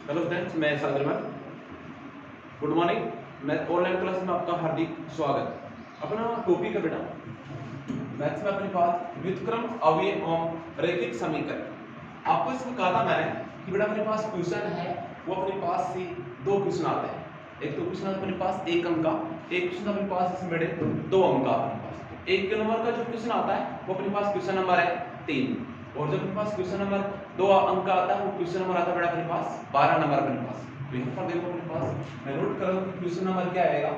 Hello friends, मैं Sagar Ahmed. Good morning. मैं online class में आपका हार्दिक स्वागत। अपना टॉपिक है बेटा मैथ्स में अपने पास व्युत्क्रम अवयय एवं रैखिक समीकरण। आपको इसमें कहा था मैंने कि बेटा अपने पास क्वेश्चन है, वो अपने पास से दो क्वेश्चन आते हैं। एक तो क्वेश्चन अपने पास एक अंक का, एक क्वेश्चन अपने पास इसमें बेटे दो अंक का। अपने पास एक नंबर का जो क्वेश्चन आता है वो अपने पास क्वेश्चन नंबर है 3, और जब अपने पास क्वेश्चन नंबर 2 अंक का आता है वो क्वेश्चन नंबर आता है बेटा अपने पास 12 नंबर अपने पास। तो यहाँ पर देखो अपने पास मैं नोट कर रहा हूँ कि क्वेश्चन नंबर क्या आएगा,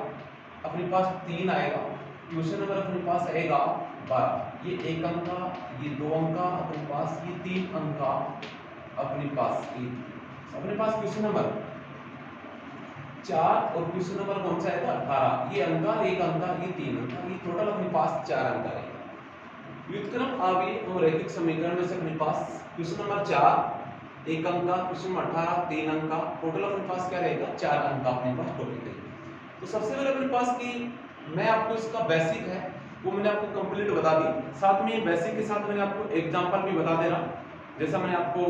अपने पास 3 आएगा। क्वेश्चन नंबर अपने पास आएगा 12। ये एक अंक का, ये दो अंक का अपने पास, ये 3 अंक का अपने पास। अपने पास क्वेश्चन नंबर 4 और क्वेश्चन नंबर कौन सा आएगा 18। ये अंक का, एक अंक का, ये 3 अंक का, ये टोटल अपने पास 4 अंक का रहेगा। व्युत्क्रम अवयय और रैखिक समीकरण में से अपने पास क्वेश्चन नंबर 4 एक अंक का, क्वेश्चन नंबर 18 3 अंक का, टोटल अपने पास क्या रहेगा 4 अंक का अपने पास टॉपिक रहेगा। तो सबसे पहले अपने पास की मैं आपको इसका बेसिक है वो मैंने आपको कंप्लीट बता दी, साथ में बेसिक के साथ मैंने आपको एग्जांपल भी बता दे रहा। जैसा मैंने आपको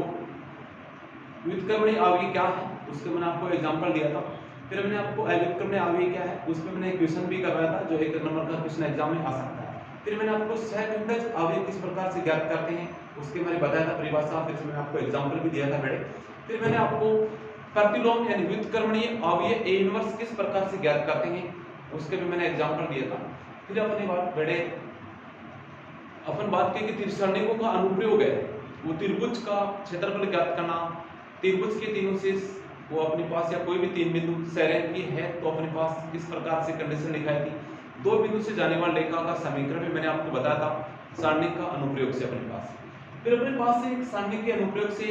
व्युत्क्रमणीय अवयय क्या है उसके मैंने आपको एग्जांपल दिया था, फिर मैंने आपको अव्युत्क्रमणीय अवयय क्या है उसमें मैंने एक क्वेश्चन भी करवाया था जो 1 नंबर का क्वेश्चन एग्जाम में आ सकता है। फिर मैंने आपको सहखंडज अवयव किस प्रकार से ज्ञात करते हैं उसके मैंने बताया था परिभाषा, फिर मैंने आपको एग्जांपल भी दिया था बेटे। फिर मैंने आपको प्रतिलोम यानी व्युत्क्रमणीय अवयय ए इनवर्स किस प्रकार से ज्ञात करते हैं उसके भी मैंने एग्जांपल दिया था। फिर अपने बात बेटे अपन बात की कि त्रिसरणिकों का अनुप्रयोग है, वो त्रिभुज का क्षेत्रफल ज्ञात करना, त्रिभुज के तीनों शीर्ष वो अपने पास या कोई भी 3 बिंदु सहरेखीय है तो अपने पास किस प्रकार से कंडीशन लिखाई थी। 2 बिंदु से जाने वाली रेखा का समीकरण भी मैंने आपको बताया था सारणी का अनुप्रयोग से अपने पास। फिर अपने पास से एक सारणी के अनुप्रयोग से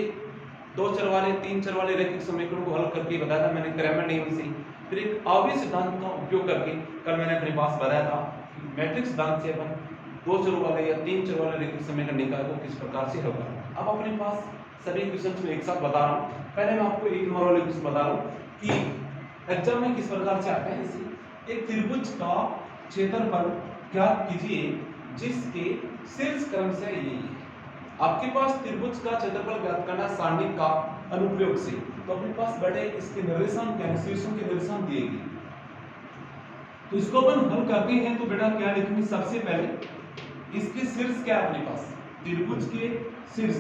2 चर वाले 3 चर वाले रैखिक समीकरण को हल करके बताया था मैंने क्रैमर नियम से। फिर एक अवयव सिद्धांत का उपयोग करके कल मैंने अपने पास बताया था कि मैट्रिक्स सिद्धांत से अपन 2 चर वाले या 3 चर वाले रैखिक समीकरण निकाल को किस प्रकार से हल करना। अब अपने पास सभी क्वेश्चंस में एक साथ बता रहा हूं। पहले मैं आपको एक नंबर वाले क्वेश्चन बता रहा हूं कि एग्जाम में किस प्रकार से आते हैं। जैसे एक त्रिभुज का क्षेत्रफल ज्ञात कीजिए जिसके शीर्ष क्रम से यही है। आपके पास त्रिभुज का क्षेत्रफल ज्ञात करना सारणी का अनुप्रयोग से, तो अपने पास बड़े इसके निर्देशांक यानी शीर्षों के निर्देशांक दिए गए। तो इसको अपन हल करते हैं तो बेटा क्या लिखेंगे, सबसे पहले इसके शीर्ष क्या है अपने पास, त्रिभुज के शीर्ष।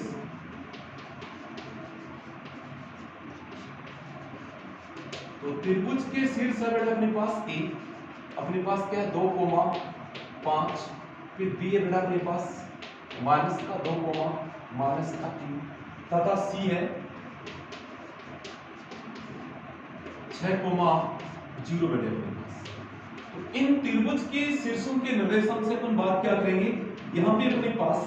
तो त्रिभुज के शीर्ष है बेटा अपने पास ए, अपने पास क्या है 2,5, फिर बी है बेटा अपने पास माइनस का 2, माइनस का 3, तथा सी है 6,0 बेटे अपने पास। तो इन त्रिभुज के शीर्षों के निर्देशांक से अपन बात क्या करेंगे, यहां पे अपने पास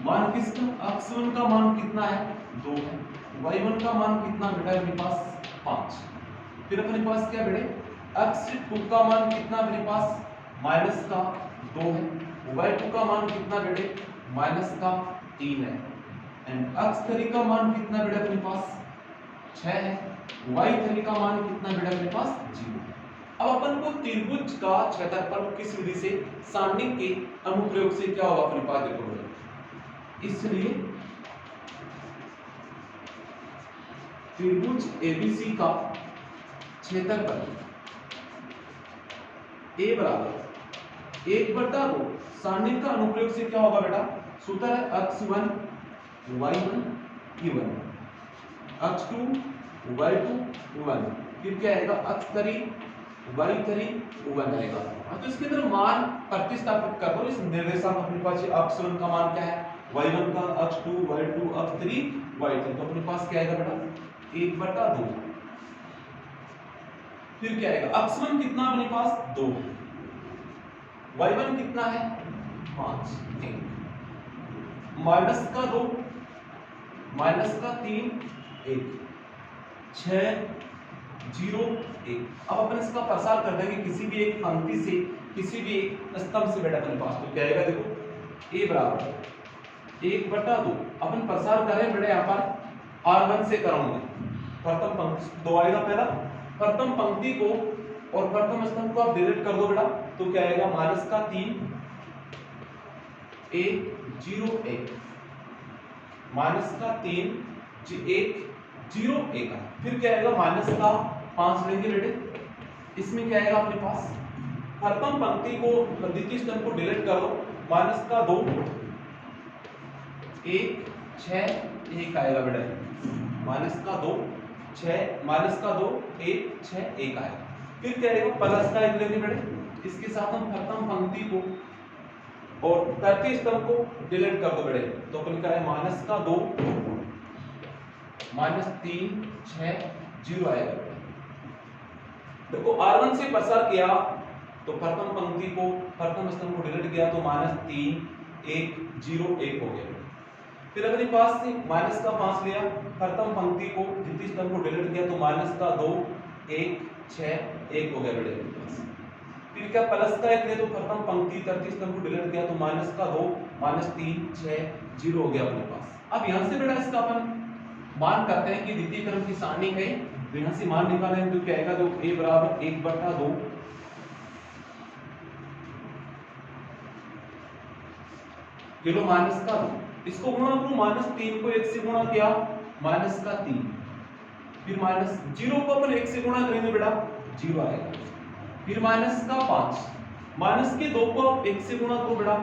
मान किसका, x1 का मान कितना है 2 है, y1 का मान कितना बेटा अपने पास 5, फिर अपने पास क्या बेटे x2 का मान कितना अपने पास माइनस का 2 है, y2 का मान कितना बेटे माइनस का 3 है, एंड x3 का मान कितना बेटा अपने पास 6 है, y3 का मान कितना बेटा अपने पास 0। अब अपन को त्रिभुज का क्षेत्रफल किस विधि से, सारणी के अनुप्रयोग से क्या होगा अपने पास देखो बेटा। इसलिए त्रिभुज एबीसी का क्षेत्रफल a बराबर 1/2 सारणी का अनुप्रयोग से क्या होगा बेटा, सूत्र है x1 y1 e1, x2 y2 1, फिर क्या आएगा x3 y3 1 आएगा। तो इसके अंदर मान प्रतिस्थापित कर दो, इस निर्देशांक अपने पास x1 का मान क्या है y1 का, x2 y2 x3 y3, तो अपने पास क्या आएगा बेटा 1/2। फिर क्या आएगा x1 कितना अपने पास 2, y1 कितना है 5, माइनस का 2, माइनस का 3 1, 6 0 1। अब अपन इसका प्रसार कर देंगे किसी भी एक पंक्ति से, किसी भी एक स्तंभ से बेटा अपने पास, तो क्या आएगा देखो a बराबर 1/2। अपन प्रसार करें बेटा यहाँ पर r1 से कराऊंगा, प्रथम पंक्ति 2 आएगा पहला, प्रथम पंक्ति को और प्रथम स्तंभ को आप डिलीट कर दो बेटा, तो क्या आएगा माइनस का 3 1 0 1, माइनस का 3 1 0 1 आया। फिर क्या आएगा माइनस का 5 लेंगे बेटे, इसमें क्या आएगा अपने पास प्रथम पंक्ति को द्वितीय स्तंभ को डिलीट कर दो, माइनस का 2 1 6 1 आएगा बेटा, माइनस का 2 6 माइनस का 2 1 6 1 आएगा। फिर क्या आएगा प्लस का 1 लेंगे बेटे, इसके साथ हम प्रथम पंक्ति को और तृतीय स्तंभ को डिलीट कर दो बेटे, तो अपन क्या है माइनस का 2 माइनस 3 6 0 आएगा बेटे। देखो R1 से प्रसार किया तो प्रथम पंक्ति को प्रथम स्तंभ को डिलीट किया तो माइनस 3 1 0 1 हो गया। फिर अपने पास से माइनस का 5 लिया, प्रथम पंक्ति को द्वितीय स्तंभ को डिलीट किया तो माइनस का 2 1 6 1 हो गया बेटे अपने पास। फिर क्या प्लस का 1 लिया तो प्रथम पंक्ति तृतीय स्तंभ को डिलीट किया तो माइनस का 2 माइनस 3 6 0 हो गया अपने पास। अब यहां से बेटा इसका अपन मान करते हैं कि द्वितीय क्रम की सारणी है, तो यहां से मान निकालें तो क्या आएगा, तो a बराबर 1/2 किलो माइनस का 2, इसको गुणा करो माइनस 3 को 1 से गुणा किया माइनस का 3, फिर माइनस 0 को अपन 1 से गुणा करेंगे बेटा 0 आएगा। फिर माइनस का 5, माइनस के 2 को 1 से गुणा करो बेटा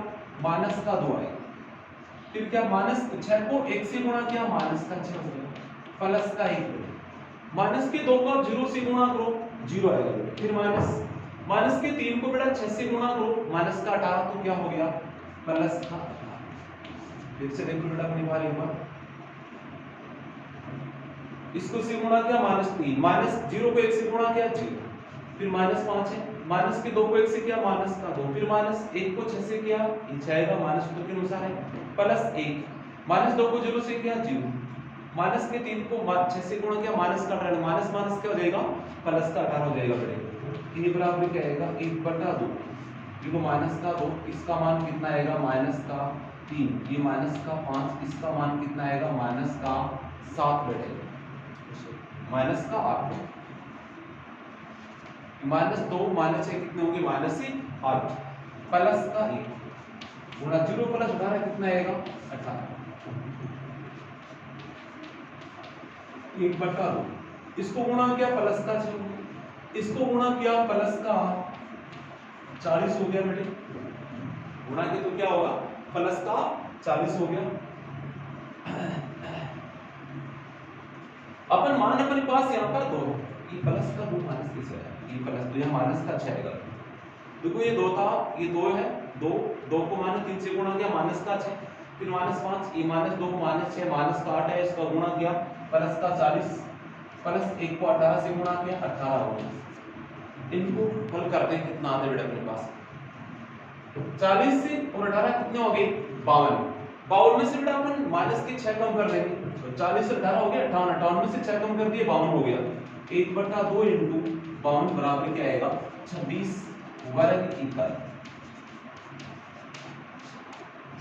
माइनस का 2 आएगा। फिर क्या माइनस 6 को 1 से गुणा किया माइनस का 6 हो गया, प्लस का 1, माइनस के 2 को 0 से गुणा करो 0 आएगा। फिर माइनस के 3 को बेटा 6 से गुणा करो माइनस का 18, तो क्या हो गया प्लस का 18। फिर से देखो बेटा अपनी बारी पर, इसको से गुणा किया माइनस 3, माइनस 0 को 1 से गुणा किया 0, फिर माइनस 5 है, माइनस के 2 को 1 से किया माइनस का 2, फिर माइनस 1 को 6 से किया ये 6 आएगा माइनस सूत्र के अनुसार है, प्लस 1, माइनस 2 को 0 से किया 0, माइनस के 3 को 6 से गुणा किया माइनस का 18, माइनस माइनस क्या हो जाएगा प्लस का 18 हो जाएगा बेटे। ये बराबर क्या आएगा 1/2 किलो माइनस का 2, इसका मान कितना आएगा माइनस का 3, ये माइनस का 5, इसका मान कितना आएगा माइनस का 7 बेटे, माइनस का 8, माइनस 2 माइनस 6 कितने होंगे माइनस से 8, प्लस का 1 गुणा 0 प्लस 18 कितना आएगा 18, 1/2, इसको गुणा किया प्लस का 6, इसको गुणा किया प्लस का 40 हो गया बेटे, गुणा किया तो क्या होगा प्लस का 40 हो गया। अपन मान अपने पास यहाँ पर 2, ये प्लस का 2 माइनस कैसे आया, ये प्लस तो यहाँ माइनस का 6 आएगा। देखो ये 2 था, ये 2 है, 2 को माइनस 3 से गुणा किया माइनस का 6, फिर माइनस 5, ये माइनस 2 को माइनस 6 माइनस का 8 है, इसका गुणा किया प्लस का 40, प्लस 1 को 18 से गुणा किया 18 हो गया। इनको हल करते हैं कितना आता है बेटा अपने पास, 40 से और 18 कितने हो गए 52, 52 में से बेटा अपन माइनस के 6 कम कर देंगे, तो 40 से 18 हो गया 58, 58 में से 6 कम कर दिए 52 हो गया, 1/2 इंटू 52 बराबर क्या आएगा 26 वर्ग इकाई,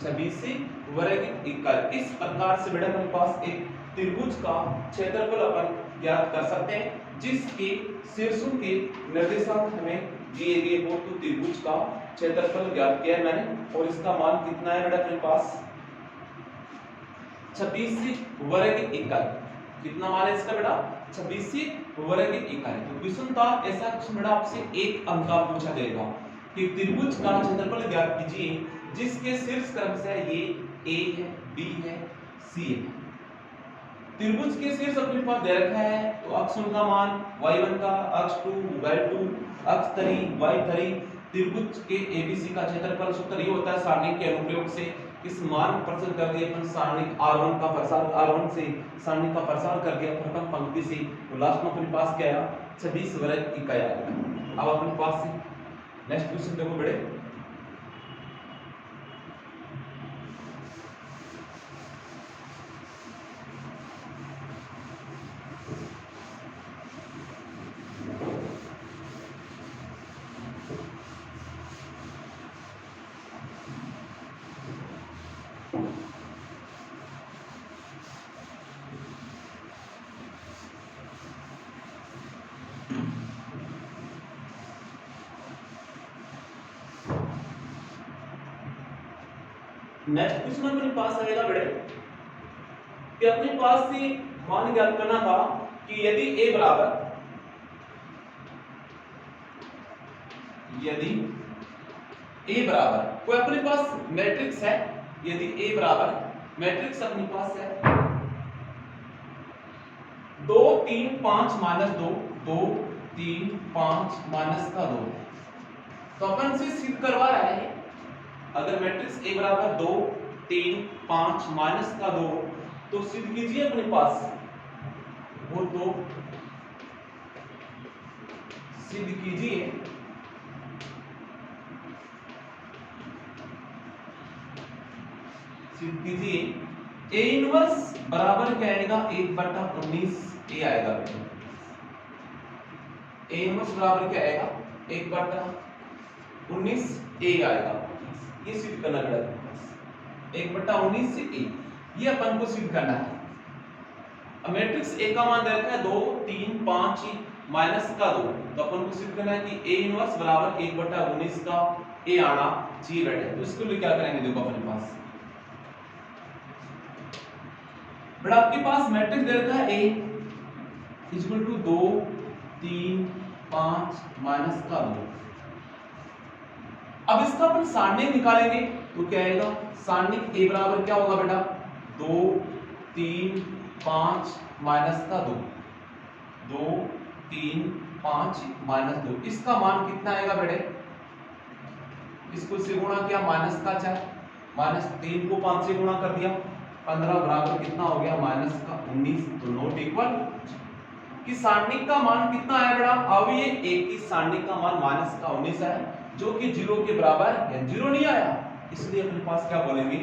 26 वर्ग इकाई। इस प्रकार से बेटा अपने पास एक त्रिभुज का क्षेत्रफल अपन ज्ञात कर सकते हैं, जिसके शीर्षों के निर्देशांक हमें दिए गए हो, तो त्रिभुज का क्षेत्रफल ज्ञात किया है मैंने, और इसका मान कितना है बेटा अपने पास 26 वर्ग इकाई। कितना मान है इसका बेटा 26 वर्ग इकाई। तो क्वेश्चन था ऐसा क्वेश्चन बेटा आपसे एक अंक का पूछा जाएगा कि त्रिभुज का क्षेत्रफल ज्ञात कीजिए जिसके शीर्ष क्रमशः ये A है, B है, C है। त्रिभुज के शीर्ष अपने पास दे रखा है, तो अक्ष का मान y1 का, अक्ष 2 y2, अक्ष 3 y3। त्रिभुज के ABC का क्षेत्रफल सूत्र ये होता है सारणी के अनुप्रयोग से इस मान प्रश्न कर दिए अपन सारणी R1 का प्रसार, R1 से सारणी का प्रसार कर दिया प्रथम पंक्ति से, तो लास्ट में अपने पास क्या आया 26 वर्ग इकाई आ गया। अब अपने पास से नेक्स्ट क्वेश्चन देखो बेटे, नेक्स्ट क्वेश्चन अपने पास आएगा बेटे कि अपने पास से मान ज्ञात करना था कि यदि a बराबर कोई अपने पास मैट्रिक्स है, यदि a बराबर मैट्रिक्स अपने पास है 2 3 5 माइनस 2 2 3 5 माइनस का 2, तो अपन से सिद्ध करवा रहा है अगर मैट्रिक्स a बराबर 2 3 5 माइनस का 2 तो सिद्ध कीजिए अपने पास वो, तो सिद्ध कीजिए a इनवर्स बराबर क्या आएगा 1/19 a आएगा। a इनवर्स बराबर क्या आएगा 1/19 a आएगा। ये सिद्ध करना पड़ेगा 1/19 से a, ये अपन को सिद्ध करना है। अब मैट्रिक्स a का मान दे रखा है 2 3 5 माइनस का 2, तो अपन को सिद्ध करना है कि a इनवर्स बराबर 1/19 का a आना चाहिए बेटे। तो इसके लिए क्या करेंगे, देखो अपने पास बट आपके पास मैट्रिक्स दे रखा है a इक्वल टू 2 3 5 माइनस का 2। अब इसका अपन सारणिक निकालेंगे तो क्या आएगा, सारणिक a बराबर क्या होगा बेटा 2 3 5 माइनस का 2 2 3 5 माइनस 2, इसका मान कितना आएगा बेटे, इसको से गुणा किया माइनस का 4 माइनस 3 को 5 से गुणा कर दिया 15 बराबर कितना हो गया माइनस का 19, तो नॉट इक्वल कि सारणिक का मान कितना आया बेटा, अब ये एक ही सारणिक का मान माइनस का 19 है जो कि 0 के बराबर है, 0 नहीं आया, इसलिए अपने पास क्या बोलेंगे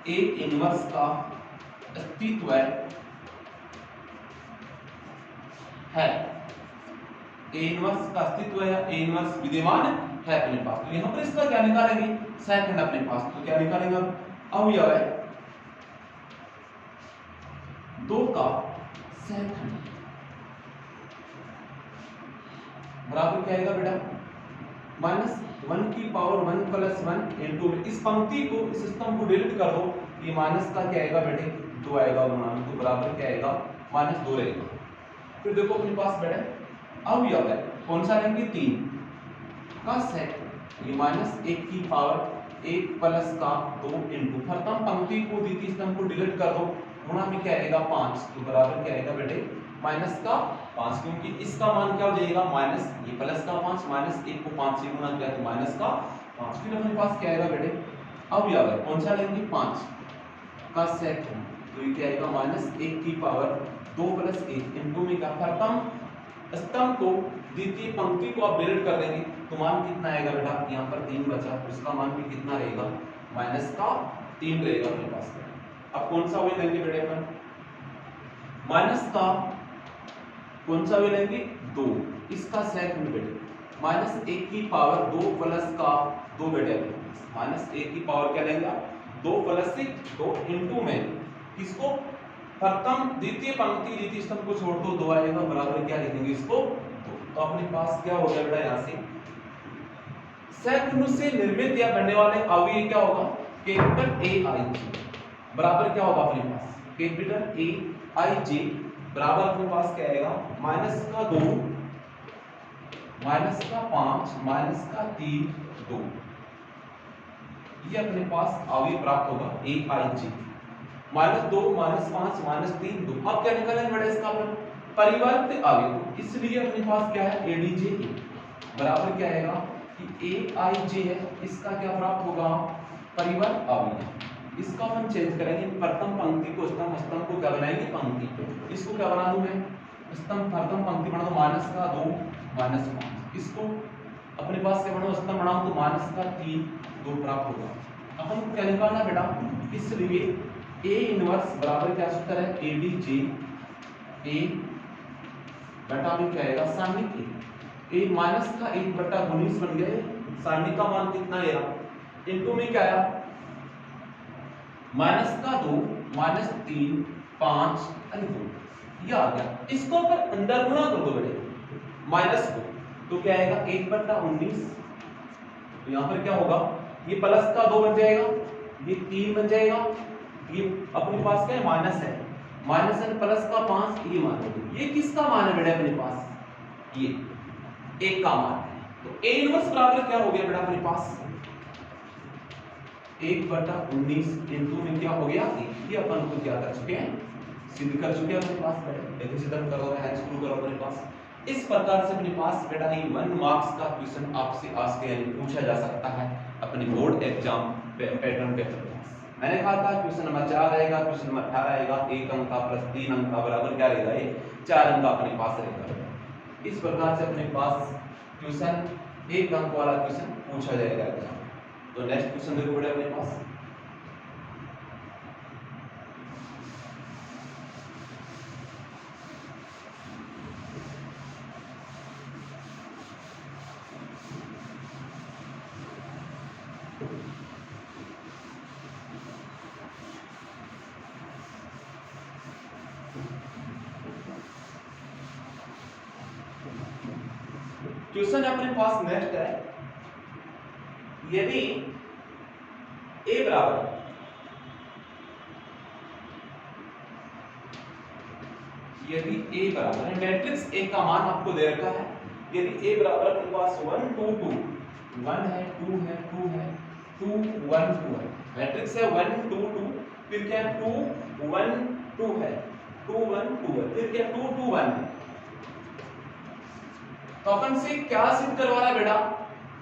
a इनवर्स का अस्तित्व है a इनवर्स का अस्तित्व है, a इनवर्स विद्यमान है अपने पास। तो यहां पर इसका क्या निकालेंगे सेकंड अपने पास, तो क्या निकालेंगे अब यह है 2 का सेकंड बराबर क्या आएगा बेटा माइनस 1 की पावर 1 प्लस 1 इनटू, इस पंक्ति को इस स्तंभ को डिलीट कर दो, ये माइनस का क्या आएगा बेटे 2 आएगा गुणा में, तो बराबर क्या आएगा माइनस 2 रहेगा। फिर देखो अपने पास बेटे अब यह है कौन सा लेंगे 3 का सेकंड, ये माइनस 1 की पावर 1 प्लस का 2 इनटू प्रथम पंक्ति को द्वितीय स्तंभ को डिलीट कर दो, गुणा में क्या आएगा 5, तो बराबर क्या आएगा बेटे माइनस का 5, क्योंकि इसका मान क्या हो जाएगा माइनस, ये प्लस का 5 माइनस 1 को 5 से गुणा किया तो माइनस का 5। फिर अपने पास क्या आएगा बेटे अब याद है कौन सा लेंगे 5 का सेकंड, तो ये क्या आएगा माइनस 1 की पावर 2 प्लस 1 इनटू में क्या प्रथम स्तंभ को द्वितीय पंक्ति को आप डिलीट कर देंगे तो मान कितना आएगा बेटा, यहाँ पर 3 बचा, उसका मान भी कितना रहेगा माइनस का 3 रहेगा अपने पास। अब कौन सा वे लेंगे बेटे अपन माइनस का कौन सा वे लेंगे 2, इसका सेकंड बेटे माइनस 1 की पावर 2 प्लस का 2 बेटे, माइनस 1 की पावर क्या लेंगे 2 प्लस 2 इनटू में किसको प्रथम द्वितीय पंक्ति द्वितीय स्तंभ को छोड़ दो 2 आएगा बराबर क्या लिखेंगे इसको 2। तो अपने पास क्या हो गया बेटा यहाँ से सेकंड से निर्मित या बनने वाले अवयव क्या होगा कैपिटल ए आई जी बराबर क्या होगा अपने पास कैपिटल ए आई जे बराबर अपने पास क्या आएगा माइनस का 2 माइनस का 5 माइनस का 3 2, ये अपने पास अवयव प्राप्त होगा ए आई जी माइनस 2 माइनस 5 माइनस 3 2। अब क्या निकालेंगे बेटा इसका अपन परिवर्तित अवयव, इसलिए अपने पास क्या है एडीजे बराबर क्या आएगा कि ए आई जे है, इसका क्या प्राप्त होगा परिवर्त अवयव। इसका अपन चेंज करेंगे प्रथम पंक्ति को स्तंभ, स्तंभ को क्या बनाएंगे पंक्ति, इसको क्या बना दूं मैं स्तंभ प्रथम पंक्ति बना दो माइनस का 2 माइनस 5, इसको अपने पास क्या बनाओ स्तंभ बनाओ तो माइनस का 3 2 प्राप्त होगा। अपन को क्या निकालना बेटा, इसलिए ए इनवर्स बराबर क्या सूत्र है एडीजे ए बटा में क्या आएगा सारणिक ए माइनस का 1/19 बन गए, सारणिक का मान कितना आया इनटू में क्या आया माइनस का 2 माइनस 3 5 और 2, ये आ गया। इसको पर अंदर गुणा कर दो बेटे माइनस को, तो क्या आएगा 1/19, तो यहाँ पर क्या होगा ये प्लस का 2 बन जाएगा, ये 3 बन जाएगा, ये अपने पास क्या है माइनस है, माइनस एन प्लस का 5 ये मान लो। ये किसका मान है बेटा अपने पास? ये 1 का मान है। तो a इनवर्स बराबर क्या हो गया बेटा अपने पास? 1/19 इनटू में क्या हो गया? ये अपन को क्या कर चुके हैं? सिद्ध कर चुके हैं अपने पास बेटा। ऐसे सिद्ध कर दो, हैंड्स प्रूव करो अपने पास। इस प्रकार से अपने पास बेटा ये 1 मार्क्स का क्वेश्चन आपसे आज के यानी पूछा जा सकता है अपने बोर्ड एग्जाम पैटर्न पेपर में। मैंने कहा था क्वेश्चन नंबर 4 रहेगा, क्वेश्चन नंबर 18 रहेगा, 1 अंक का प्लस 3 अंक का बराबर क्या रहेगा? ये 4 अंक का अपने पास रहेगा। इस प्रकार से अपने पास क्वेश्चन 1 अंक वाला क्वेश्चन पूछा जाएगा एग्जाम। तो नेक्स्ट क्वेश्चन देखो बेटा अपने पास। क्वेश्चन अपने पास नेक्स्ट है, यदि a बराबर है मैट्रिक्स A का मान आपको दे रखा है। यदि a बराबर अपने पास 1 2 2 1 है 2 है 2 है 2 1 2 है, मैट्रिक्स है 1 2 2, फिर क्या 2 1 2 है 2 1 2 है, फिर क्या 2 2 1 है। तो अपन से क्या सिद्ध करवा रहा है बेटा?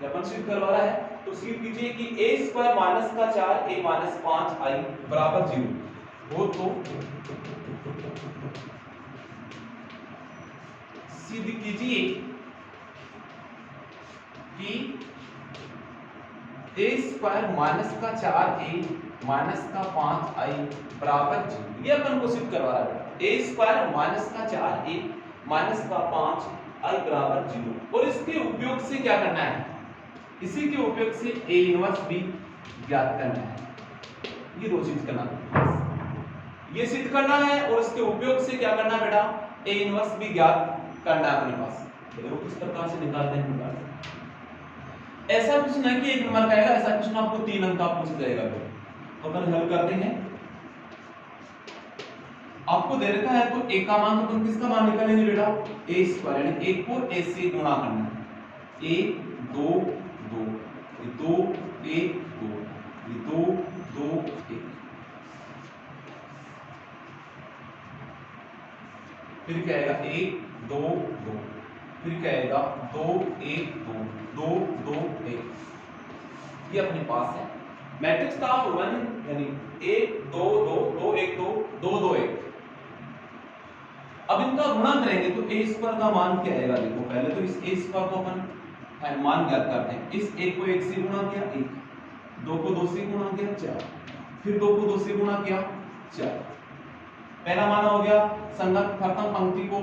अपन सिद्ध करवा रहा है तो सिद्ध कीजिए कि a² माइनस का 4a माइनस 5i बराबर 0 हो। तो सिद्ध कीजिए कि a² माइनस का 4a माइनस का 5i बराबर 0। ये अपन को सिद्ध करवा रहा है a² माइनस का 4a माइनस का 5i बराबर 0। और इसके उपयोग से क्या करना है? इसी के उपयोग से a इनवर्स भी ज्ञात करना है। ये दो चीज करना है, ये सिद्ध करना है और इसके उपयोग से क्या करना है बेटा? a इनवर्स भी ज्ञात करना है अपने पास। देखो किस प्रकार से निकालते हैं निकालते। ऐसा क्वेश्चन है कि 1 नंबर का आएगा, ऐसा क्वेश्चन आपको 3 अंक का पूछ जाएगा। तो अपन हल करते हैं। आपको दे रखा है तो a का मान तो तुम किसका मान निकालेंगे बेटा? a² यानी 1 को a से गुणा करना है। a 2 2 ये 2 1 2 ये 2 2 1, फिर क्या आएगा 1 2 2, फिर क्या आएगा 2 1 2 2 2 1। ये अपने पास है मैट्रिक्स का 1 यानी 1 2 2 2 1 2 2 2 1। अब इनका गुणा करेंगे तो a² का मान क्या आएगा? देखो पहले तो इस a² को अपन मान ज्ञात करते हैं। इस 1 को 1 से गुणा किया 1, 2 को 2 से गुणा किया 4, फिर 2 को 2 से गुणा किया 4। पहला मान हो गया संगत प्रथम पंक्ति को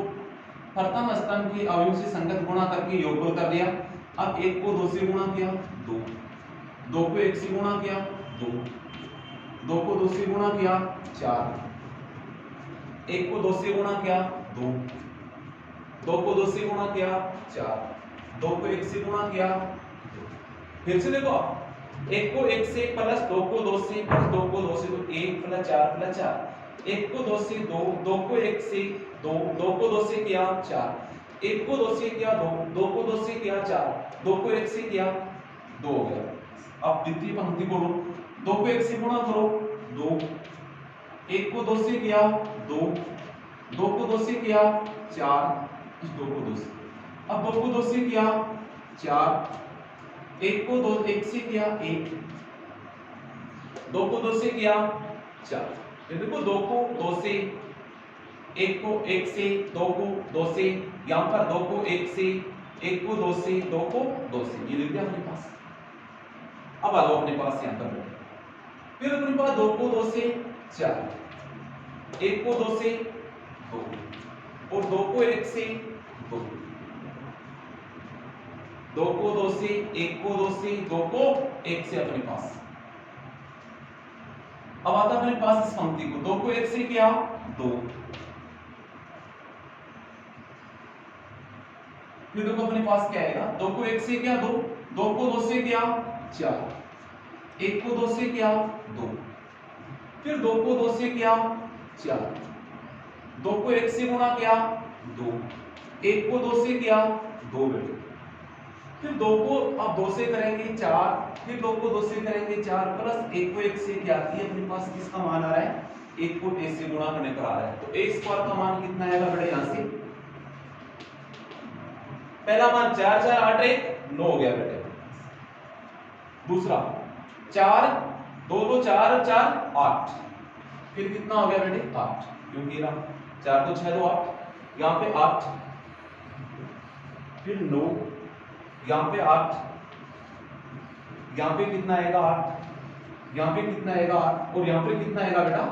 प्रथम स्तंभ की अवयव से संगत गुणा करके योगफल कर दिया। अब 1 को 2 से गुणा किया 2, 2 को 1 से गुणा किया 2, 2 को 2 से गुणा किया 4, 1 को 2 से गुणा किया 2, 2 को 2 से गुणा किया 4, 2 को 1 से गुणा किया 2। फिर से देखो 1 को 1 से प्लस 2 को 2 से प्लस 2 को 2 से तो 1 प्लस 4, 1 को 2 से 2, 2 को 1 से 2, 2 को 2 से किया 4, 1 को 2 से किया 2, 2 को 2 से किया 4, 2 को 1 से किया 2 हो गया। अब द्वितीय पंक्ति को 2 को 1 से गुणा करो 2, 1 को 2 से किया 2, 2 को 2 से किया 4, इस 2 को 2 से, अब 2 को 2 से किया 4, 1 को 2 1 से किया 1, 2 को 2 से किया 4। देखो 2 को 2 से, 1 को 1 से, 2 को 2 से, यहाँ पर 2 को 1 से, 1 को 2 से, 2 को 2 से, ये लिख दिया अपने पास। अब आ जाओ अपने पास यहाँ पर, फिर अपने पास 2 को 2 से 4, 1 को 2 से 2 और 2 को 1 से 2, 2 को 2 से, 1 को 2 से, 2 को 1 से अपने पास। अब आता अपने पास इस पंक्ति को 2 को 1 से किया 2, फिर देखो अपने पास क्या आएगा 2 को 1 से किया 2, 2 को 2 से किया 4, 1 को 2 से किया 2, फिर 2 को 2 से किया 4, 2 को 1 से गुणा किया 2, 1 को 2 से किया 2 बेटे, फिर 2 को अब 2 से करेंगे 4, फिर 2 को 2 से करेंगे 4 प्लस 1 को 1 से क्या है अपने पास किसका मान आ रहा है 1 को a से गुणा करने पर आ रहा है। तो a स्क्वायर का मान कितना आएगा बेटे यहां से, पहला मान 4 4 8 1 9 हो गया बेटे, दूसरा 4 2 2 4 4 8, फिर कितना हो गया बेटे 8, क्योंकि ना 4 2 6 2 8, यहाँ पे 8, फिर 9, यहाँ पे 8, यहाँ पे कितना आएगा 8, यहाँ पे कितना आएगा 8 और यहाँ पे कितना आएगा बेटा,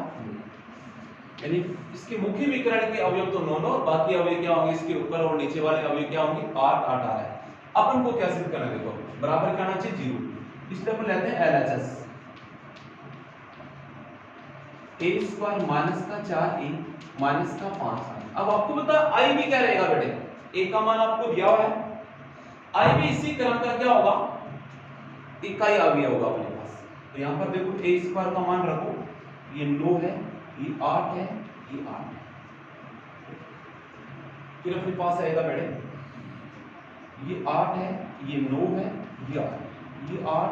यानी इसके मुख्य विकर्ण के अवयव तो 9 9, बाकी अवयव क्या होंगे इसके ऊपर और नीचे वाले अवयव क्या होंगे 8 8 आ रहा है। अपन को क्या सिद्ध करना है, देखो बराबर क्या आना चाहिए 0, इसलिए अपन लेते हैं LHS a स्क्वायर माइनस का 4a माइनस का 5। अब आपको पता i भी क्या रहेगा बेटे, a का मान आपको दिया हुआ है, i भी इसी क्रम का क्या होगा इकाई अवयव होगा अपने पास। तो यहां पर देखो a स्क्वायर का मान रखो, ये 9 है, ये 8 है, ये 8 है, फिर अपने पास आएगा बेटे ये 8 है, ये 9 है, ये 8, ये 8,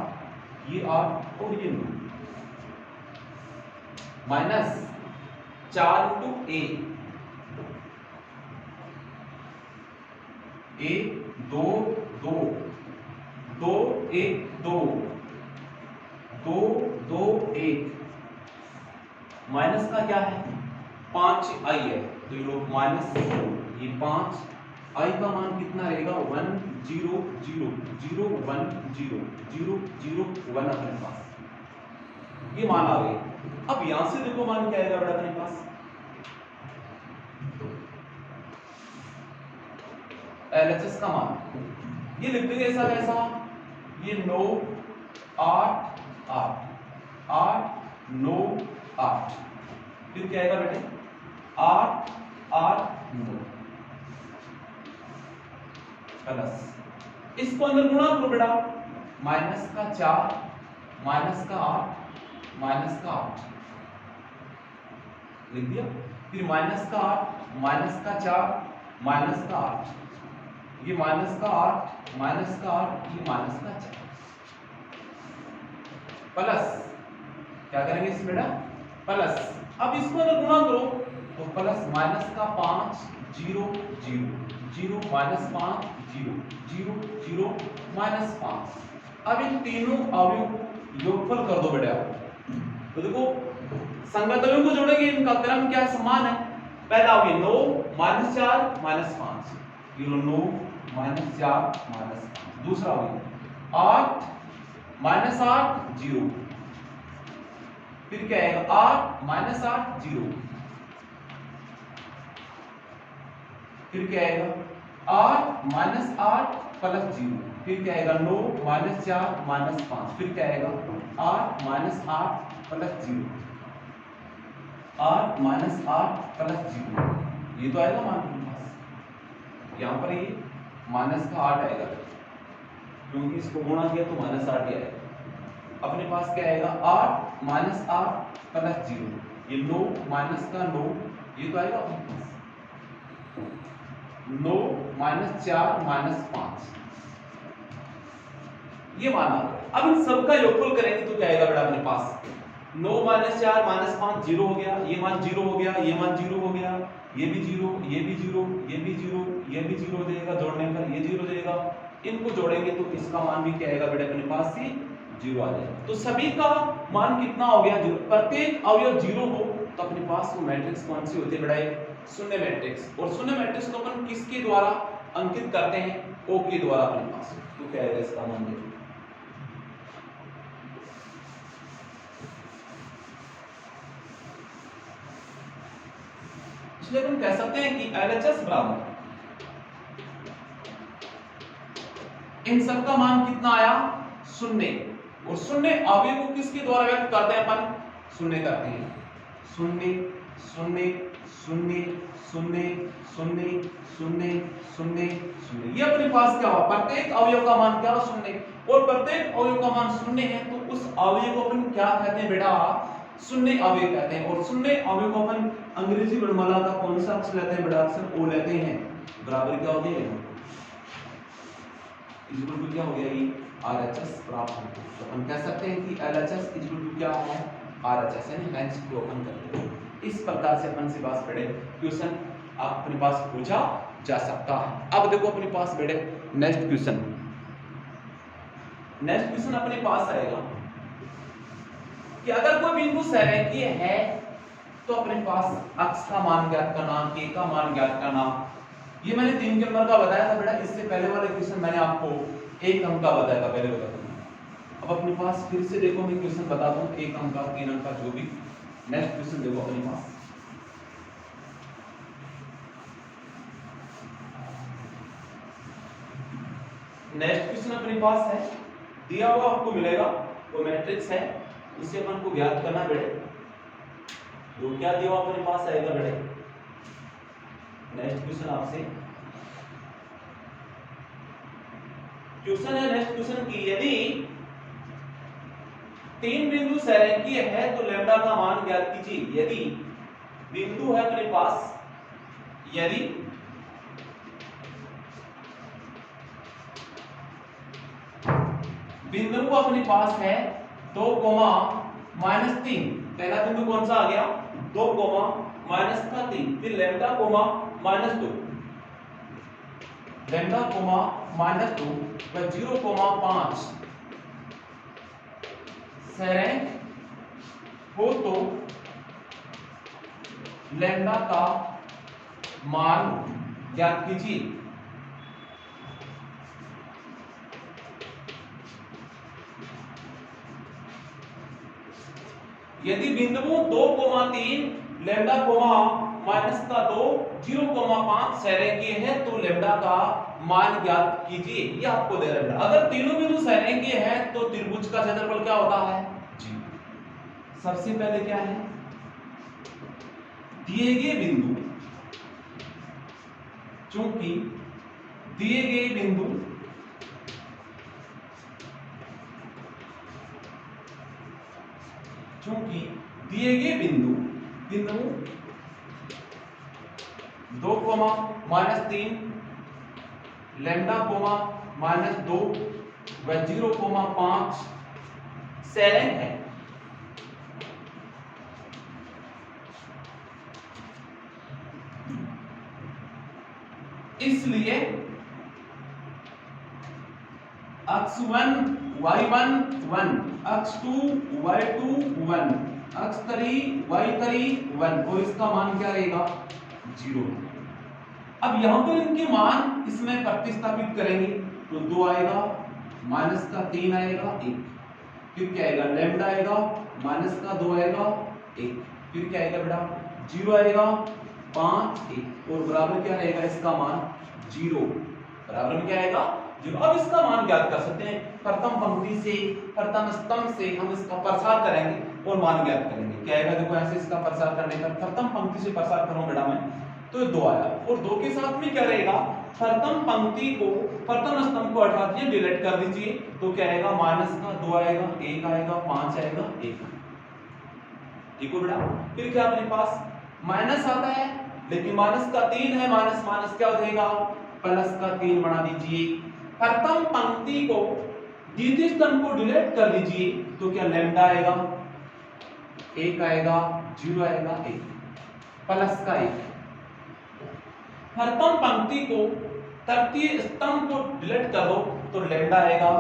ये 8 और ये 9 माइनस 4 इंटू a 2 2 2 1 2 2 2 1 माइनस का क्या है 5i है, तो ये लोग माइनस ये 5 i का मान कितना रहेगा 1 0 0 0 1 0 0 0 1 अपने पास ये मान आ गए। अब यहां से देखो मान क्या आएगा बेटा अपने पास LHS का मान ये लिख देंगे ऐसा कैसा, ये 9 8 8 8 9 8, फिर क्या आएगा बेटे 8 8 9 प्लस इसको अंदर गुणा करो बेटा, माइनस का 4 माइनस का 8 माइनस का 8 लिख दिया, फिर माइनस का 8 माइनस का 4 माइनस का 8, ये माइनस का 8 माइनस का 8, ये माइनस का 4 प्लस क्या करेंगे इस बेटा प्लस, अब इसको अगर गुणा करो तो प्लस माइनस का 5 0 0 0 माइनस 5 0 0 0 माइनस 5। अब इन तीनों अवयवों को योगफल कर दो बेटा, तो देखो संगत अवयवों को जोड़ेंगे, इनका क्रम क्या समान है, पहला अवयव 9 माइनस 4 माइनस 5, ये 9 माइनस 4 माइनस 5, दूसरा अवयव 8 माइनस 8 0, फिर क्या आएगा 8 माइनस 8 0, फिर क्या आएगा 8 माइनस 8 प्लस 0, फिर क्या आएगा 9 माइनस 4 माइनस 5, फिर क्या आएगा 8 माइनस 8 प्लस 0, 8 माइनस 8 प्लस 0, ये तो आएगा मान के पास, यहाँ पर ये माइनस का 8 आएगा क्योंकि इसको गुणा किया तो माइनस 8 ही आएगा। अपने पास क्या आएगा 8 माइनस 8 प्लस 0, ये 9 माइनस का 9, ये तो आएगा अपने पास 9 माइनस 4 माइनस 5, ये मान आ गया। अब इन सबका योगफल करेंगे तो क्या आएगा बेटा अपने पास 9 माइनस 4 माइनस 5 0 हो गया, ये मान 0 हो गया, ये मान 0 हो गया, ये भी 0, ये भी 0, ये भी 0, ये भी 0 देगा, जोड़ने पर ये 0 देगा, इनको जोड़ेंगे तो इसका मान भी क्या आएगा बेटा अपने पास ही 0 आ जाएगा। तो सभी का मान कितना हो गया 0, प्रत्येक अवयव 0 हो तो अपने पास वो मैट्रिक्स कौन सी होती है बेटा एक शून्य मैट्रिक्स, और शून्य मैट्रिक्स को अपन किसके द्वारा अंकित करते हैं O के द्वारा अपने पास, तो क्या आएगा इसका मान देखो इसलिए हम कह सकते हैं कि LHS बराबर इन सब का मान कितना आया 0, और शून्य अवयव को किसके द्वारा व्यक्त करते हैं अपन शून्य करते हैं 0 0 0 0 0 0 0 0, ये अपने पास क्या हुआ प्रत्येक अवयव का मान क्या हुआ 0, और प्रत्येक अवयव का मान 0 है तो उस अवयव को अपन क्या कहते हैं बेटा शून्य अवयव कहते हैं। और शून्य अवयव को अपन अंग्रेजी वर्णमाला का कौन सा अक्षर लेते हैं? बड़ा अक्षर ओ लेते हैं। बराबर क्या हो गया? इक्वल टू क्या हो गया? ये RHS प्राप्त होता है। तो अपन कह सकते हैं कि LHS इक्वल टू क्या है? RHS है। नेक्स्ट को अपन करते हैं। इस प्रकार से अपन से पास पढ़े क्वेश्चन आप अपने पास पूछा जा सकता है। अब देखो अपने पास बेटे नेक्स्ट क्वेश्चन अपने पास आएगा कि अगर कोई बिंदु संरेखीय है तो अपने पास x का मान ज्ञात करना, k का मान ज्ञात करना। ये मैंने 3 नंबर का बताया था बेटा। इससे पहले वाले क्वेश्चन मैंने आपको 1 अंक का बताया था, पहले बताया था। अब अपने पास फिर से देखो मैं क्वेश्चन बताता हूँ, 1 अंक का 3 अंक का जो भी। नेक्स्ट क्वेश्चन देखो अपने पास। नेक्स्ट क्वेश्चन अपने पास है, दिया हुआ आपको मिलेगा वो मैट्रिक्स है, उसे अपन को ज्ञात करना बेटे। तो क्या दिया हुआ अपने पास आएगा बेटे? नेक्स्ट क्वेश्चन आपसे क्वेश्चन है नेक्स्ट क्वेश्चन की, यदि 3 बिंदु संरेखीय है तो लैम्डा का मान ज्ञात कीजिए। यदि बिंदु है अपने पास, यदि बिंदु को अपने पास है 2, -3। पहला बिंदु कौन सा आ गया? 2, -3। फिर लैम्डा, -2, लैम्डा, -2 व 0,5 संरेख हो तो लैम्डा का मान ज्ञात कीजिए। यदि बिंदुओं 2,3 लैम्डा, -2 0,5 संरेखीय है तो लैम्डा का मान ज्ञात कीजिए। ये आपको दे रहा है। अगर तीनों बिंदु संरेखीय है तो त्रिभुज का क्षेत्रफल क्या होता है? जी सबसे पहले क्या है? दिए गए बिंदु, चूंकि दिए गए बिंदु बिंदु 2, -3 लैम्डा, -2 व 0,5 संरेख है। इसलिए x1 y1 1, x2 y2 1, x3 y3 1 और इसका मान क्या रहेगा? 0। अब यहां पर इनके मान इसमें प्रतिस्थापित करेंगे तो 2 आएगा, -3 आएगा 1, फिर क्या आएगा? लैम्डा आएगा, -2 आएगा 1, फिर क्या आएगा बेटा? 0 आएगा, 5 1 और बराबर क्या रहेगा? इसका मान 0। बराबर में क्या आएगा? 0। अब इसका मान ज्ञात कर सकते हैं। प्रथम पंक्ति से, प्रथम स्तंभ से हम इसका प्रसार करेंगे और मान ज्ञात करेंगे। क्या आएगा? देखो ऐसे इसका प्रसार करने पर प्रथम पंक्ति से प्रसार करूं बेटा मैं तो 2 आया और 2 के साथ में क्या रहेगा? प्रथम पंक्ति को, प्रथम स्तंभ को हटा दिए, डिलीट कर दीजिए तो क्या आएगा? -2 आएगा, 1 आएगा, 5 आएगा, 1। ठीक है बेटा। फिर क्या अपने पास माइनस आता है, लेकिन -3 है, माइनस क्या हो जाएगा? +3 बना दीजिए। प्रथम पंक्ति को, द्वितीय स्तंभ को डिलीट कर दीजिए तो क्या? लैम्डा आएगा, 1 आएगा, 0 आएगा, 1 +1। प्रथम पंक्ति को, तृतीय स्तंभ को डिलीट कर दो तो लैम्डा आएगा,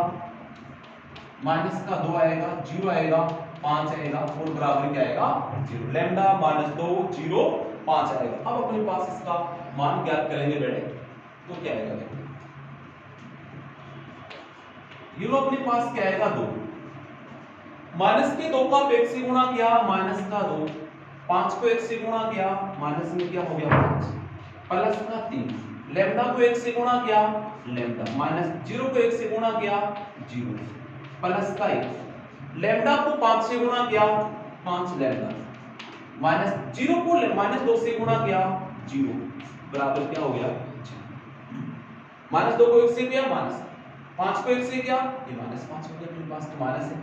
-2 आएगा, 0 आएगा, 5 आएगा और बराबर क्या आएगा? 0। लैम्डा, -2 0 5 आएगा। अब अपने पास इसका मान ज्ञात करेंगे बेटे तो क्या आएगा? देखो ये लो अपने पास क्या आएगा? 2। -2 का 1 से गुणा किया, -2, 5 को 1 से गुणा किया, माइनस में क्या हो गया? 5 +3, लैम्डा को 1 से गुणा किया, लैम्डा, -0 को 1 से गुणा किया, 0 +1, लैम्डा को 5 से गुणा किया, 5 लैम्डा, -0 को -2 से गुणा किया, 0 बराबर क्या हो गया? -2 को 1 से किया, -5 को 1 से किया, ये -5 हो गया अपने पास तो माइनस है।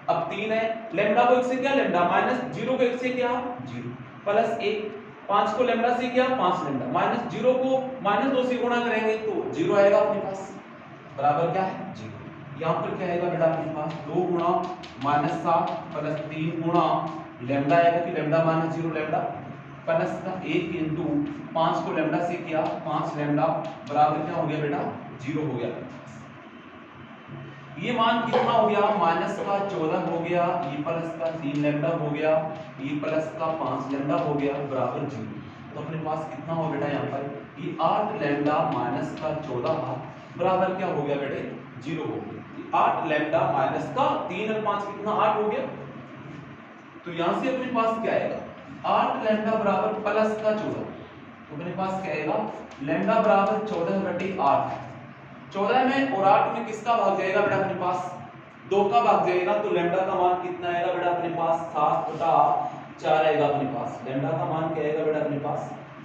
अब 3 है, लैम्डा को 1 से क्या लैम्डा माइनस 0 को 1 से क्या 0 प्लस 1, 5 को लैम्डा से क्या 5 लैम्डा माइनस 0 को माइनस 2 से गुणा करेंगे तो 0 आएगा अपने पास, बराबर क्या है 0। यहाँ पर क्या आएगा बेटा अपने पास 2 गुणा माइनस 7 प्लस 3 गुणा लैम्डा आएगा कि लैम्डा माइनस 0 लैम्डा प्लस का 1 इंटू 5 को लैम्डा से किया 5 लैम्डा बराबर क्या हो गया बेटा 0 हो गया। ये मान कितना हो गया माइनस का 14 हो गया, ये प्लस का 3 लैम्डा हो गया, ये प्लस का 5 लैम्डा हो गया बराबर 0। तो अपने पास कितना हो बेटा यहाँ पर ये 8 लैम्डा माइनस का 14 बराबर क्या हो गया बेटे 0 हो गया। 8 लैम्डा माइनस का 3 और 5 कितना 8 हो गया, तो यहां से अपने पास क्या आएगा 8 लैम्डा बराबर प्लस का 14, तो अपने पास क्या आएगा लैम्डा बराबर 14/8। 14 में और 8 में किसका भाग जाएगा बेटा अपने पास 2 का भाग जाएगा, तो लैम्डा का मान कितना आएगा बेटा अपने पास 7/4 आएगा अपने पास। लैम्डा का मान क्या आएगा बेटा अपने पास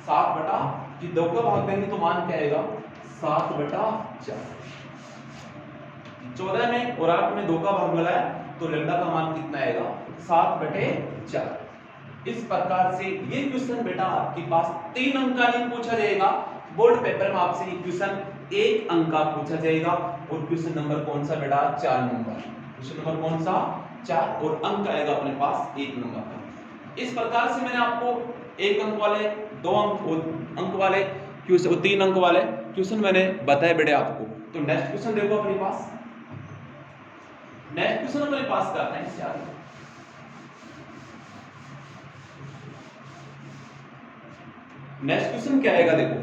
7 कि 2 का भाग देंगे तो मान क्या आएगा 7/4। 14 में और 8 में 2 का भाग मिला है तो लैम्डा का मान कितना आएगा 7/4। इस प्रकार से ये क्वेश्चन बेटा आपके पास 3 अंक का नहीं पूछा जाएगा, बोर्ड पेपर में आपसे ये क्वेश्चन 1 अंक का पूछा जाएगा। और क्वेश्चन नंबर कौन सा बेटा 4 नंबर, क्वेश्चन नंबर कौन सा 4 और अंक आएगा अपने पास 1 नंबर का। इस प्रकार से मैंने आपको 1 अंक वाले 2 अंक वाले क्वेश्चन 3 अंक वाले क्वेश्चन मैंने बताए बेटे आपको। तो नेक्स्ट क्वेश्चन देखो अपने पास, नेक्स्ट क्वेश्चन अपने पास करते हैं क्या। नेक्स्ट क्वेश्चन क्या आएगा देखो,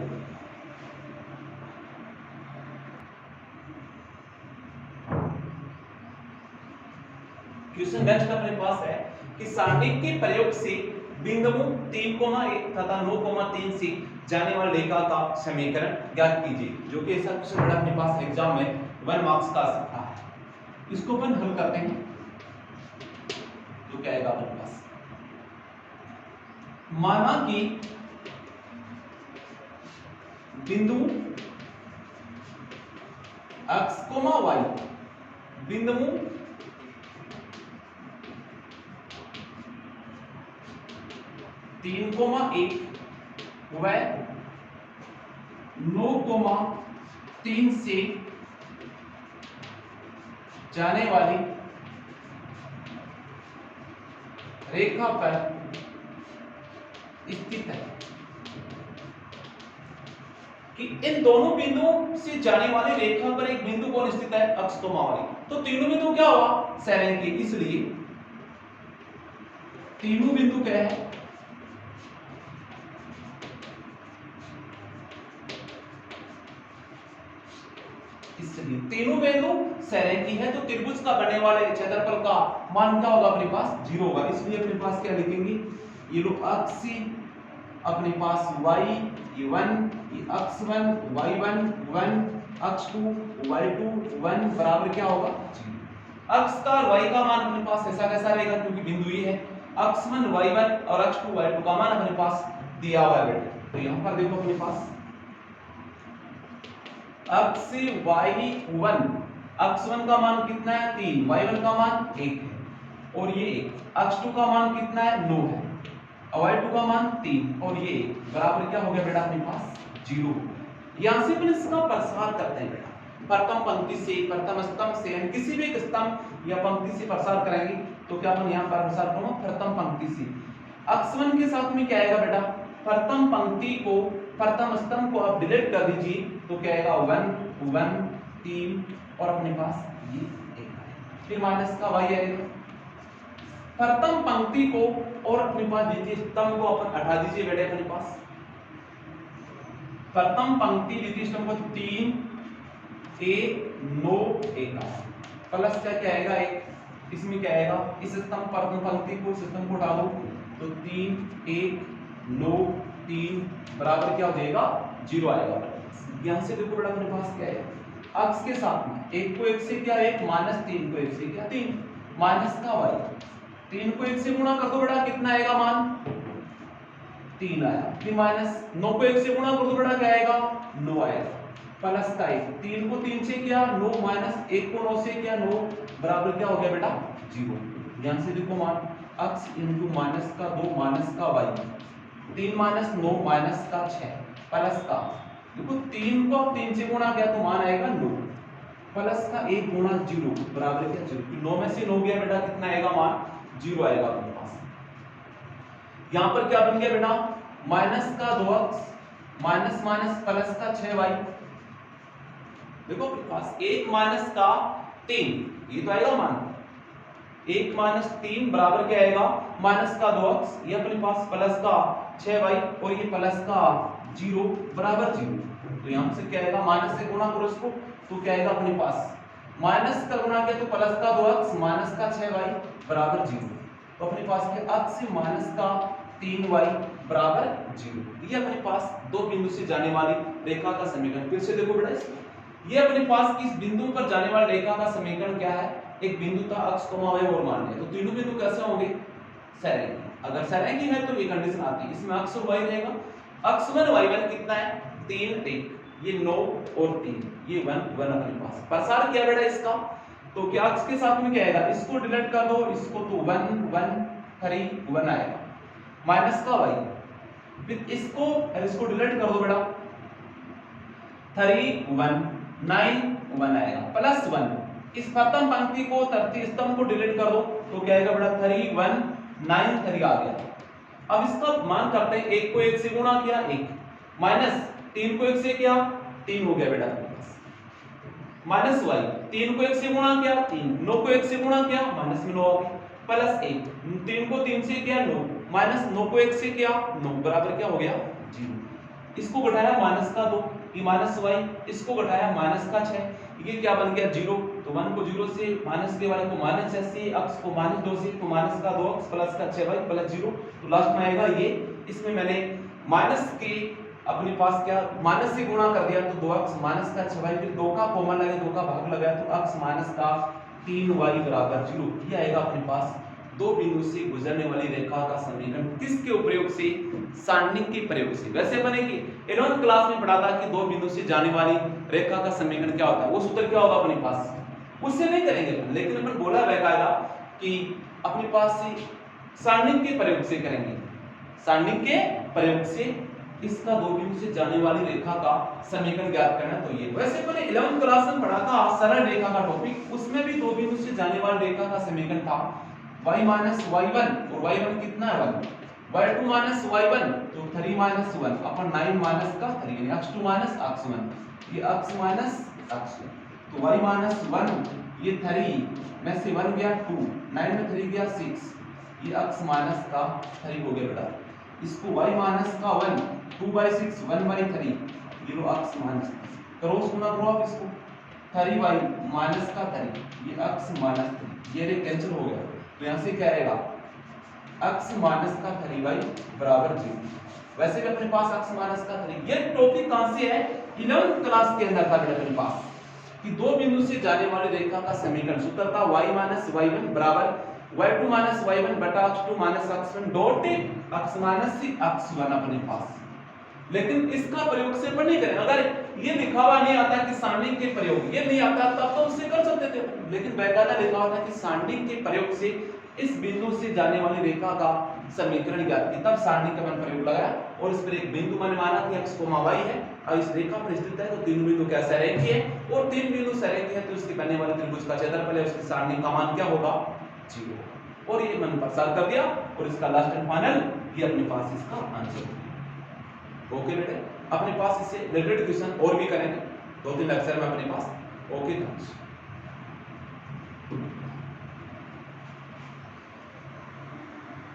क्वेश्चन नेक्स्ट अपने पास है कि सांख्यिक के प्रयोग से बिंदुओं 3,1 तथा 9,3 से जाने वाले रेखा का समीकरण ज्ञात कीजिए, जो कि ऐसा क्वेश्चन बड़ा अपने पास एग्जाम में 1 मार्क्स का आ सकता है। इसको अपन हल करते हैं तो क्या आएगा अपने पास, माना कि बिंदु x, y बिंदु 3,1 व 9,3 से जाने वाली रेखा पर स्थित है कि इन दोनों बिंदुओं से जाने वाली रेखा पर एक बिंदु कौन स्थित है x, y। तो तीनों बिंदु क्या हुआ सरेंगे, इसलिए तीनों बिंदु क्या है इसलिए तीनों बिंदु सरेंगी है, तो त्रिभुज का बनने वाले क्षेत्रफल का मान क्या होगा अपने पास 0 होगा। इसलिए अपने पास क्या लिखेंगे ये लो अक्ष अपने पास y ये 1, ये अक्ष 1 y1 1, अक्ष 2 y2 1 बराबर क्या होगा 0। अक्ष का और y का मान अपने पास ऐसा कैसा रहेगा क्योंकि बिंदु ये है, अक्ष 1 y1 और अक्ष 2 y2 का मान अपने पास दिया हुआ है बेटा। तो यहां पर देखो अपने पास अक्ष y1 अक्ष 1 का मान कितना है 3, y1 का मान 1 है और ये 1, अक्ष 2 का मान कितना है 9 है और y2 का मान 3 और ये बराबर क्या हो गया बेटा अपने पास 0। यहां से अपन इसका प्रसार करते हैं बेटा, प्रथम पंक्ति से प्रथम स्तंभ से किसी भी एक स्तंभ या पंक्ति से प्रसार करेंगे तो क्या अपन यहां पर प्रसार करूंगा प्रथम पंक्ति से। अक्ष 1 के साथ में क्या आएगा बेटा प्रथम पंक्ति को प्रथम स्तंभ को आप डिलीट कर दीजिए तो क्या आएगा 1 1 3 और अपने पास ये 1 आएगा, फिर माइनस का y आएगा। प्रथम पंक्ति को और अपने पास द्वितीय स्तंभ को अपन हटा दीजिए बेटे अपने पास, प्रथम पंक्ति द्वितीय स्तंभ को 3 1 9 1 प्लस क्या आएगा 1, इसमें क्या आएगा इस स्तंभ प्रथम पंक्ति को इस स्तंभ को हटा दो तो 3 1 9 3 बराबर क्या हो जाएगा 0 आएगा। यहां से देखो बेटा अपने पास क्या है अक्ष के साथ में 1 को 1 से क्या 1 माइनस 3 को 1 से क्या 3 माइनस का y, 3 को 1 से गुणा कर दो बेटा कितना आएगा मान 3 आया, फिर माइनस 9 को 1 से गुणा कर दो बेटा क्या आएगा 9 आएगा, प्लस का 1, 3 को 3 से किया 9 माइनस 1 को 9 से किया 9 बराबर क्या हो गया बेटा 0। ध्यान से देखो मान x इंटू माइनस का 2 माइनस का y, 3 माइनस 9 माइनस का 6 प्लस का देखो 3 को 3 से गुणा किया तो मान आएगा 9 प्लस का 1 गुणा 0 बराबर क्या 0। 9 में से 9 गया बेटा कितना आएगा मान 0 आएगा अपने पास। यहां पर क्या बन गया बेटा माइनस का 2x माइनस माइनस प्लस का 6y। देखो अपने पास 1 माइनस का 3 ये तो आएगा मान 1 माइनस 3 बराबर क्या आएगा माइनस का 2x ये अपने पास प्लस का 6y और ये प्लस का 0 बराबर 0। तो यहां से क्या आएगा माइनस से गुणा करो इसको तो क्या आएगा अपने पास माइनस का गुणा किया तो प्लस का 2x माइनस का 6y बराबर 0। तो अपने पास क्या x से माइनस का 3y बराबर 0। ये अपने पास दो बिंदु से जाने वाली रेखा का समीकरण। फिर से देखो बेटा इसको ये अपने पास किस बिंदु पर जाने वाली रेखा का समीकरण क्या है। एक बिंदु था x, y और मान लिया तो तीनों बिंदु कैसे होंगे सरेखी। अगर सरेखी है तो ये कंडीशन आती है इसमें x और y रहेगा। x1 y1 कितना है 3 1 ये 9 और 3 ये 1 1 अपने पास प्रसार किया बेटा इसका तो क्या x के साथ में क्या आएगा इसको डिलीट कर दो इसको तो 1 1 3 1 आएगा माइनस का y फिर इसको डिलीट कर दो बेटा 3 1 9 1 आएगा प्लस 1 इस प्रथम पंक्ति को तृतीय स्तंभ को डिलीट कर दो तो क्या आएगा बेटा 3 1 9 3 आ गया। अब इसका मान करते हैं 1 को 1 से गुणा किया 1 माइनस 3 को 1 से किया 3 हो गया बेटा माइनस y 3 को 1 से गुणा किया 3 9 को 1 से गुणा किया माइनस में 9 आ गया प्लस 1 3 को 3 से किया 9 माइनस 9 को 1 से किया 9 बराबर क्या हो गया 0। इसको घटाया माइनस का 2 ये माइनस y इसको घटाया माइनस का 6 ये क्या बन गया 0। तो 1 को 0 से माइनस के वाले को माइनस 6 से x को माइनस 2 से तो माइनस का 2x प्लस का 6y प्लस 0 तो लास्ट में आएगा ये। इसमें मैंने माइनस के अपने पास क्या माइनस से गुणा कर दिया तो 2x माइनस का 6y फिर 2 का कॉमन लगे 2 का भाग लगाया तो x माइनस का 3y बराबर 0। ये आएगा अपने पास दो बिंदु से गुजरने वाली रेखा का समीकरण किसके प्रयोग से सारणिक के प्रयोग से। वैसे बनेगी 11th क्लास में पढ़ा था कि दो बिंदु से जाने वाली रेखा का समीकरण क्या होता है वो सूत्र क्या होगा अपने पास उससे नहीं करेंगे लेकिन अपन बोला बेकायदा कि अपने पास से सारणिक के प्रयोग से करेंगे। सारणिक के प्रयोग से इसका दो बिंदु से जाने वाली रेखा का समीकरण ज्ञात करना तो ये। वैसे मैंने 11th क्लास में पढ़ा था सरल रेखा का टॉपिक उसमें भी दो बिंदु से जाने वाली रेखा का समीकरण था y माइनस y1 और y1 कितना है 1 y2 माइनस y1 तो 3 माइनस 1 अपन 9 माइनस का 3 यानी x2 माइनस x1 ये x माइनस x1 तो y माइनस 1 ये 3 में से 1 गया 2 9 में 3 गया 6 ये x माइनस का 3 हो गया बेटा। इसको y माइनस का 1 2/6 1/3 ये लो x माइनस क्रॉस गुना करो आप इसको 3y माइनस का 3 ये x माइनस 3 ये रे कैंसिल हो गया तो यहां से क्या आएगा x माइनस का 3y बराबर 0। वैसे भी अपने पास x माइनस का 3 ये टॉपिक कहां से है 11th क्लास के अंदर था बेटा अपने पास कि दो बिंदु से जाने वाली रेखा का समीकरण सूत्र था y माइनस y1 बराबर y2 माइनस y1 बटा x2 minus x1 dot x minus x1 अपने पास। लेकिन इसका प्रयोग से अपन नहीं करें। अगर ये लिखा हुआ नहीं आता कि सारणिक के प्रयोग ये नहीं आता तब तो उससे कर सकते थे लेकिन बेकायदा लिखा हुआ था कि सारणिक के प्रयोग से इस बिंदु से जाने वाली रेखा का समीकरण ज्ञात की तब सारणिक का मैंने प्रयोग लगाया और इस पर एक बिंदु मैंने माना कि x, y है और इस रेखा पर स्थित है तो तीन बिंदु क्या सरेखी है और तीन बिंदु सरेखी है तो इसके बनने वाले त्रिभुज का क्षेत्रफल है उसकी सारणिक का मान क्या होगा 0 और ये मैंने प्रसार कर दिया और इसका लास्ट एंड फाइनल ये अपने पास इसका आंसर है। ओके बेटे अपने पास इससे रिलेटेड क्वेश्चन और भी करेंगे 2-3 लेक्चर में अपने पास। Okay thanks.